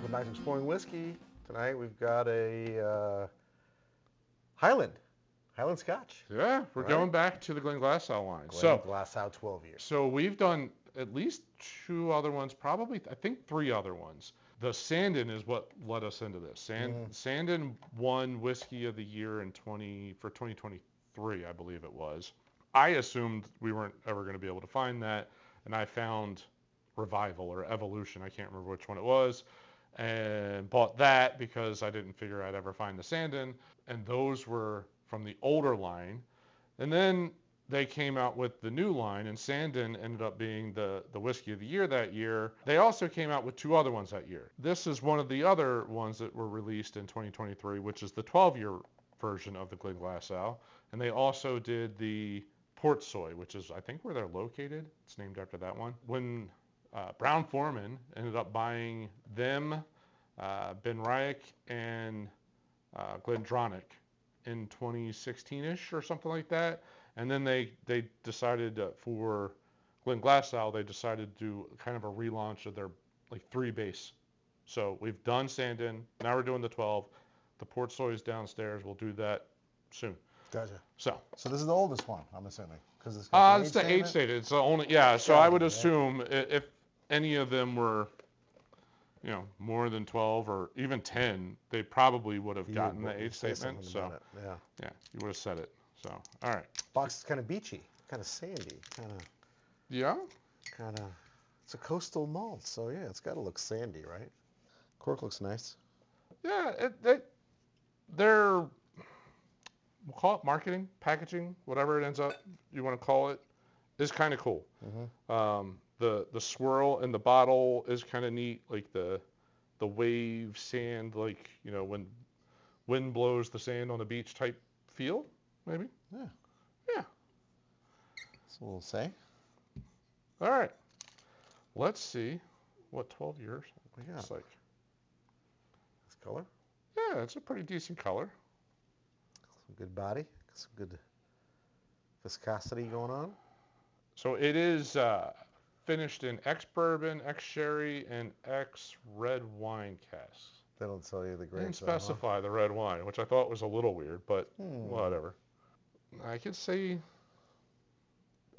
Welcome back to Exploring Whiskey. Tonight we've got a Highland Scotch. Yeah, we're going back to the Glenglassaugh line. Glennglassaugh 12 years. So we've done at least 2 other ones, probably, I think 3 other ones. The Sandend is what led us into this. Sandend won Whiskey of the Year for 2023, I believe it was. I assumed we weren't ever going to be able to find that, and I found Revival or Evolution, I can't remember which one it was, and bought that because I didn't figure I'd ever find the Sandend, and those were from the older line. And then they came out with the new line, and Sandend ended up being the Whiskey of the Year that year. They also came out with 2 other ones that year. This is one of the other ones that were released in 2023, which is the 12-year version of the Glenglassaugh. And they also did the Port Soy, which is, I think, where they're located. It's named after that one. When Brown-Forman ended up buying them, Ben Ryack, and Glendronach in 2016-ish or something like that. And then they decided for Glennglassaugh, they decided to do kind of a relaunch of their 3 base. So we've done Sandend, now we're doing the 12. The Port Soy is downstairs. We'll do that soon. Gotcha. So this is the oldest one, I'm assuming, because it's the age statement. It's the only, So I would assume if any of them were, more than 12 or even 10, they probably would have gotten the age statement. So yeah, you would have said it. So all right. Box is kind of beachy, kind of sandy, kind of. It's a coastal malt, so yeah, it's got to look sandy, right? Cork looks nice. Yeah, they're, we'll call it marketing, packaging, whatever it ends up you want to call it, is kind of cool. Mm-hmm. The swirl in the bottle is kind of neat, like the wave sand, when wind blows the sand on the beach type feel, maybe. Yeah. That's what we'll say. All right. Let's see what 12 years looks like. This color? Yeah, it's a pretty decent color. Some good body, some good viscosity going on. So it is finished in ex-bourbon, ex-sherry, and ex-red wine casks. They don't tell you the grapes. They didn't specify the red wine, which I thought was a little weird, but whatever. I could say,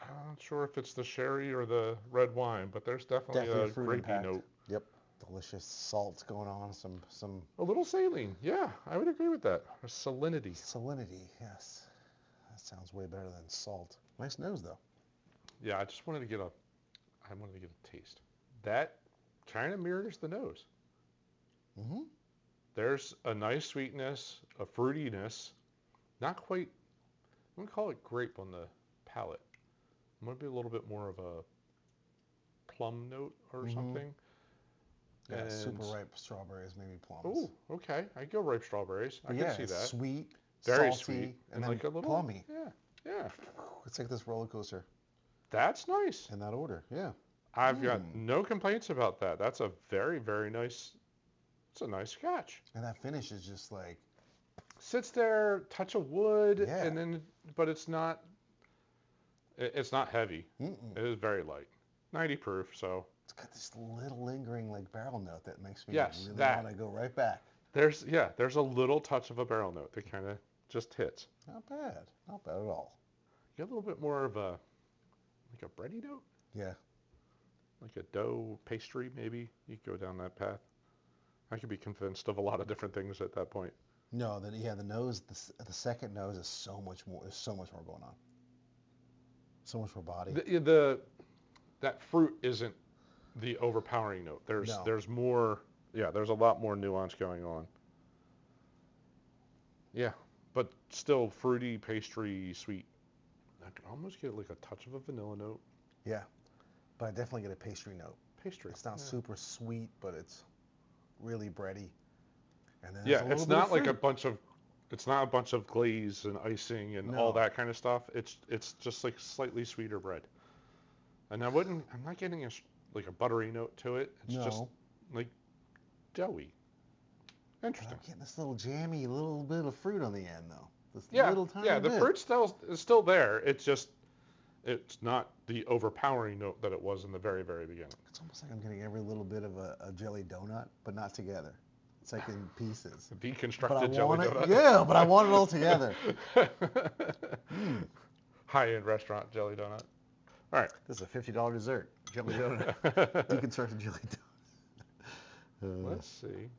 I'm not sure if it's the sherry or the red wine, but there's definitely a grapey note. Yep. Delicious salt going on, some... A little saline, yeah, I would agree with that. Or salinity. Salinity, yes. That sounds way better than salt. Nice nose, though. Yeah, I wanted to get a taste. That kind of mirrors the nose. Mm-hmm. There's a nice sweetness, a fruitiness, not quite, I'm going to call it grape on the palate. It might be a little bit more of a plum note or something. Yeah, and super ripe strawberries, maybe plums. Oh, okay. I go ripe strawberries. I can see that. Sweet, very salty, sweet, and then like a little plummy. Yeah. It's like this roller coaster. That's nice. In that order, yeah. I've got no complaints about that. That's a very, very nice. It's a nice scotch. And that finish is just like sits there, touch of wood, and then, but it's not. It's not heavy. It is very light, 90 proof. So it's got this little lingering barrel note that makes me really want to go right back. There's a little touch of a barrel note that kind of just hits. Not bad at all. You get a little bit more of a bready note. Yeah. Like a dough pastry, maybe. You could go down that path. I could be convinced of a lot of different things at that point. No, the nose, the second nose is so much more. There's so much more going on. So much more body. That fruit isn't the overpowering note. There's more. Yeah, there's a lot more nuance going on. Yeah, but still fruity, pastry, sweet. I can almost get like a touch of a vanilla note. Yeah, but I definitely get a pastry note. Pastry. It's not super sweet, but it's really bready. And then it's not like it's not a bunch of glaze and icing and all that kind of stuff. It's just like slightly sweeter bread. And I'm not getting a buttery note to it. It's just like doughy. Interesting. I'm getting this little jammy little bit of fruit on the end though. This little tiny bit. The fruit is still there. It's It's not the overpowering note that it was in the very, very beginning. It's almost like I'm getting every little bit of a jelly donut, but not together. It's like in pieces. Deconstructed jelly donut. Yeah, but I want it all together. High-end restaurant jelly donut. All right. This is a $50 dessert. Jelly donut. Deconstructed jelly donut. Let's see.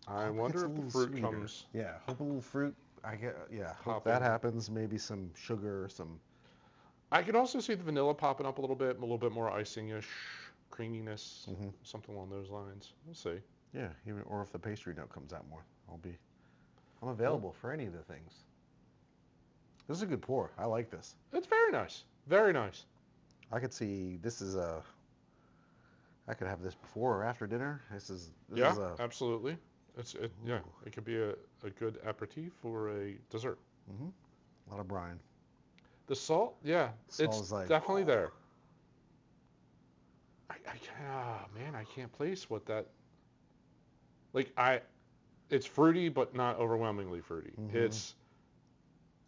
I wonder if the fruit comes. Yeah, hope a little fruit. Hope that happens. Maybe some sugar or some. I could also see the vanilla popping up a little bit more icing-ish, creaminess, something along those lines. We'll see. Yeah, or if the pastry note comes out more, I'm available for any of the things. This is a good pour. I like this. It's very nice. Very nice. I could see I could have this before or after dinner. Absolutely. It could be a good aperitif or a dessert. A lot of brine. The salt, it's definitely there. I can't place what that. It's fruity, but not overwhelmingly fruity.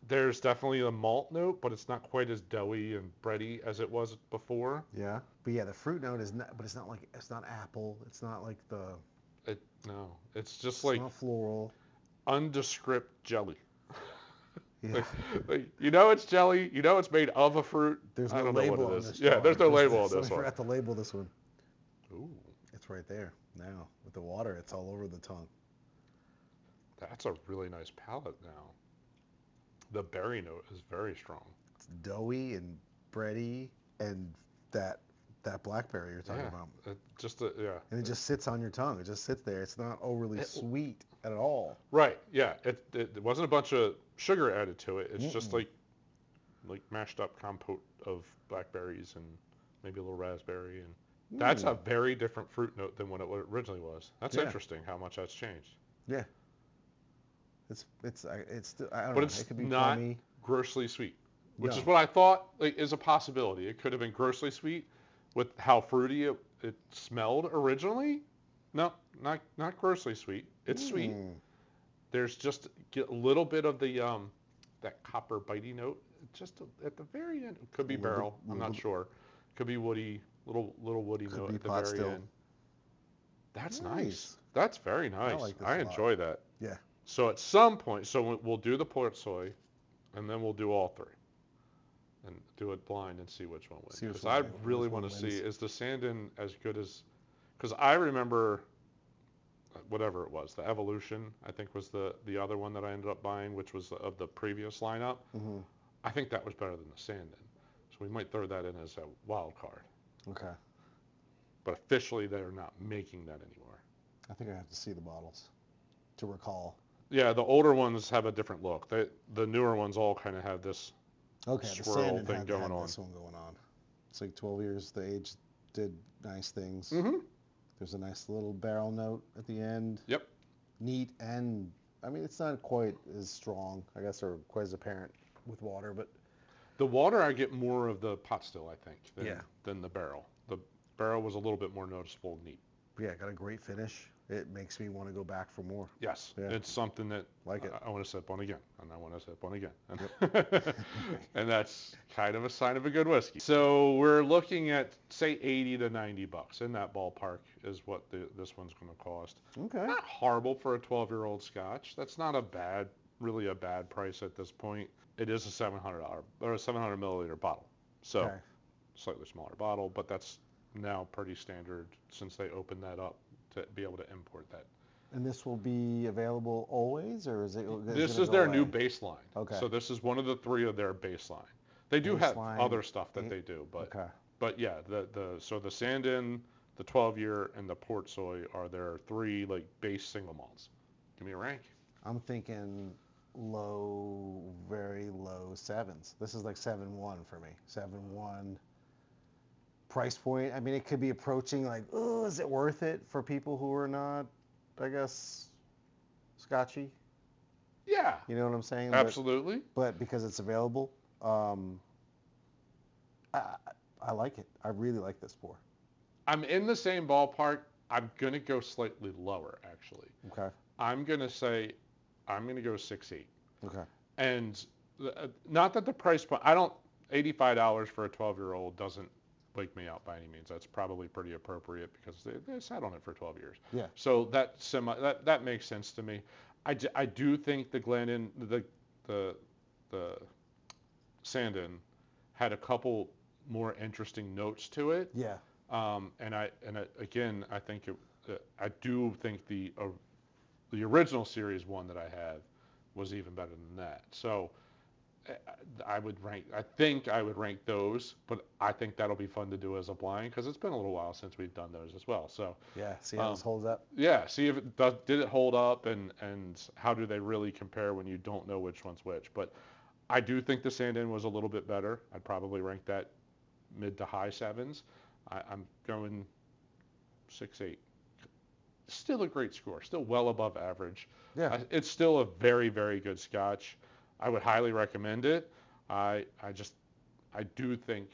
There's definitely a malt note, but it's not quite as doughy and bready as it was before. Yeah, but the fruit note is not. But it's not apple. It's not like the. No, it's just it's not floral. Undescript jelly. Yeah. It's jelly. It's made of a fruit. There's no label on this. Yeah, there's no label on this one. I forgot to label this one. Ooh. It's right there now. With the water, it's all over the tongue. That's a really nice palate now. The berry note is very strong. It's doughy and bready, and that blackberry you're talking about. And it just sits on your tongue. It just sits there. It's not overly sweet at all. Right. Yeah. It wasn't a bunch of sugar added to it. It's just like mashed up compote of blackberries and maybe a little raspberry, and that's a very different fruit note than what it originally was. That's interesting how much that's changed. Yeah. It's still, I don't know. But it's it could be not plummy. Grossly sweet, which is what I thought is a possibility. It could have been grossly sweet with how fruity it smelled originally. No, not grossly sweet. It's sweet. There's just a little bit of the that copper bitey note, just at the very end. It could be barrel. I'm not sure. Could be woody, little woody note at the very end. That's nice. That's very nice. I enjoy that. Yeah. So at some point, we'll do the port soy, and then we'll do all three, and do it blind and see which one wins. Because I really want to see, is the Sandend as good as? Because I remember, whatever it was, the Evolution, I think was the other one that I ended up buying, which was of the previous lineup. I think that was better than the Sandend. So we might throw that in as a wild card. Okay. But officially, they're not making that anymore. I think I have to see the bottles to recall. Yeah, the older ones have a different look. The newer ones all kind of have this swirl thing going on. This one going on. It's like 12 years. The age did nice things. There's a nice little barrel note at the end. Yep. Neat, and it's not quite as strong, I guess, or quite as apparent with water, but the water, I get more of the pot still, I think, than the barrel. The barrel was a little bit more noticeable, neat. Yeah, got a great finish. It makes me want to go back for more. Yes, it's something that I want to sip on again, and I want to sip on again. And that's kind of a sign of a good whiskey. So we're looking at, say, $80 to $90 in that ballpark is what this one's going to cost. Okay. Not horrible for a 12-year-old Scotch. That's not really a bad price at this point. It is a $700 or a 700 milliliter bottle, so slightly smaller bottle, but that's now pretty standard since they opened that up to be able to import that. And this will be available always, or is it? This is their new baseline. Okay. So this is one of the three of their baseline. They do have other stuff that they do, but yeah, so the Sandend, the 12-year, and the Port Soy are their three base single malts. Give me a rank. I'm thinking low, very low sevens. This is like 7.1 for me. 7.1. Price point, it could be approaching is it worth it for people who are not, I guess, Scotchy? Yeah. You know what I'm saying? Absolutely. But because it's available, I like it. I really like this pour. I'm in the same ballpark. I'm going to go slightly lower, actually. Okay. I'm going to go 6.8. Okay. And not that the price point, $85 for a 12-year-old doesn't wake me out by any means. That's probably pretty appropriate because they sat on it for 12 years. Yeah. So that makes sense to me. I do think the Sandend had a couple more interesting notes to it. Yeah. Again, I do think the original series one that I have was even better than that. So I think I would rank those, but I think that'll be fun to do as a blind because it's been a little while since we've done those as well. So yeah, see how this holds up. Yeah, see if did it hold up, and how do they really compare when you don't know which one's which. But I do think the Sandend was a little bit better. I'd probably rank that mid to high 7s. I'm going 6.8. Still a great score. Still well above average. Yeah. It's still a very, very good Scotch. I would highly recommend it. I do think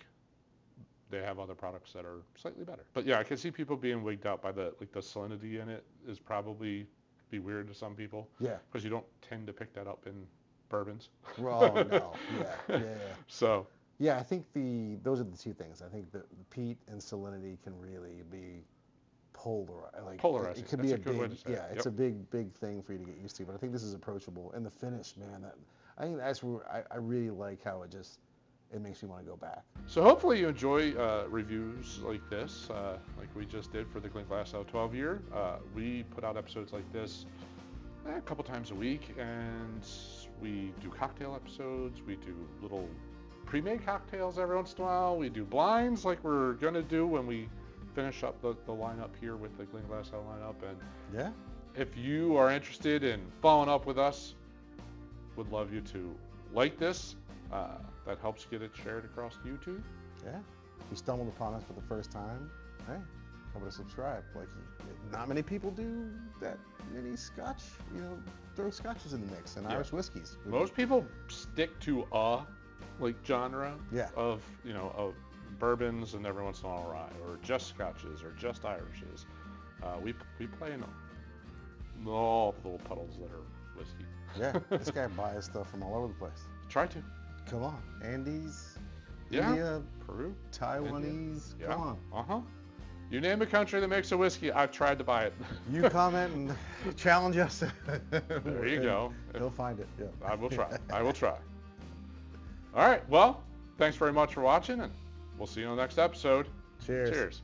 they have other products that are slightly better. But yeah, I can see people being wigged out by the salinity in it is probably be weird to some people. Yeah. Because you don't tend to pick that up in bourbons. Oh no. Yeah. So. Yeah, I think those are the two things. I think the peat and salinity can really be polarizing. It could be a big, it's a big thing for you to get used to. But I think this is approachable, and the finish, man. I think that's where I really like how it makes me want to go back. So hopefully you enjoy reviews like this, like we just did for the Glenglassaugh 12-year. We put out episodes like this a couple times a week, and we do cocktail episodes. We do little pre-made cocktails every once in a while. We do blinds like we're gonna do when we finish up the lineup here with the Glenglassaugh lineup. And yeah, if you are interested in following up with us, would love you to like this. That helps get it shared across YouTube. Yeah, if you stumbled upon us for the first time, hey, how about to subscribe? Like, not many people do that many Scotch, throw Scotches in the mix and Irish whiskeys. Most people stick to genre of bourbons, and every once in a while rye, or just Scotches, or just Irishes. We play in all the little puddles that are whiskey. Yeah, this guy buys stuff from all over the place. Try to. Come on, Andes, yeah, India, Peru, Taiwanese. India. Come on. You name a country that makes a whiskey, I've tried to buy it. You comment and challenge us. There you go. He'll find it. Yeah. I will try. All right. Well, thanks very much for watching, and we'll see you on the next episode. Cheers. Cheers.